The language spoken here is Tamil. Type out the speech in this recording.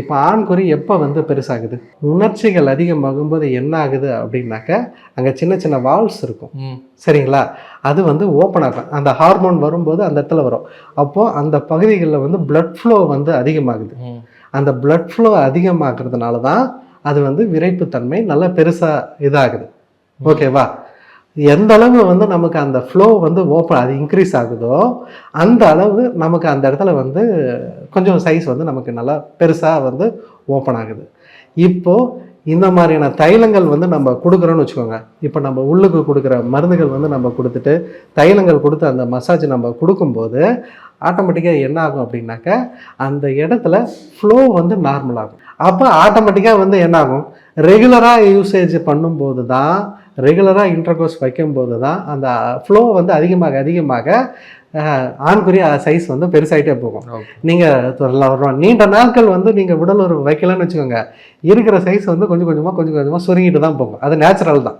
இப்போ ஆண்குறி எப்போ வந்து பெருசாகுது? உணர்ச்சிகள் அதிகமாகும்போது என்ன ஆகுது அப்படின்னாக்க, அங்கே சின்ன சின்ன வால்வ்ஸ் இருக்கும். சரிங்களா? அது வந்து ஓப்பன் ஆகும். அந்த ஹார்மோன் வரும்போது அந்த இடத்துல வரும். அப்போது அந்த பகுதிகளில் வந்து பிளட் ஃப்ளோ வந்து அதிகமாகுது. அந்த பிளட் ஃப்ளோ அதிகமாகிறதுனால தான் அது வந்து விரைப்புத்தன்மை நல்லா பெருசாக இதாகுது. ஓகேவா? எந்த அளவு வந்து நமக்கு அந்த ஃப்ளோ வந்து அது இன்க்ரீஸ் ஆகுதோ, அந்த அளவு நமக்கு அந்த இடத்துல வந்து கொஞ்சம் சைஸ் வந்து நமக்கு நல்லா பெருசாக வந்து ஓப்பன் ஆகுது. இப்போது இந்த மாதிரியான தைலங்கள் வந்து நம்ம கொடுக்குறோன்னு வச்சுக்கோங்க. இப்போ நம்ம உள்ளுக்கு கொடுக்குற மருந்துகள் வந்து நம்ம கொடுத்துட்டு, தைலங்கள் கொடுத்து அந்த மசாஜ் நம்ம கொடுக்கும்போது, ஆட்டோமேட்டிக்காக என்ன ஆகும் அப்படின்னாக்க, அந்த இடத்துல ஃப்ளோ வந்து நார்மல் ஆகும். அப்போ ஆட்டோமேட்டிக்காக வந்து என்ன ஆகும், ரெகுலராக யூசேஜ் பண்ணும்போது தான், ரெகுலராக இன்டர்கோர்ஸ் வைக்கும்போது தான் அந்த ஃப்ளோ வந்து அதிகமாக அதிகமாக ஆண்குறி சைஸ் வந்து பெருசாகிட்டே போகும். நீங்கள் நீண்ட நாட்கள் வந்து நீங்கள் உடல் உறவு வைக்கலன்னு வச்சுக்கோங்க, இருக்கிற சைஸ் வந்து கொஞ்சம் கொஞ்சமாக சுருங்கிட்டு தான் போகும். அது நேச்சுரல் தான்.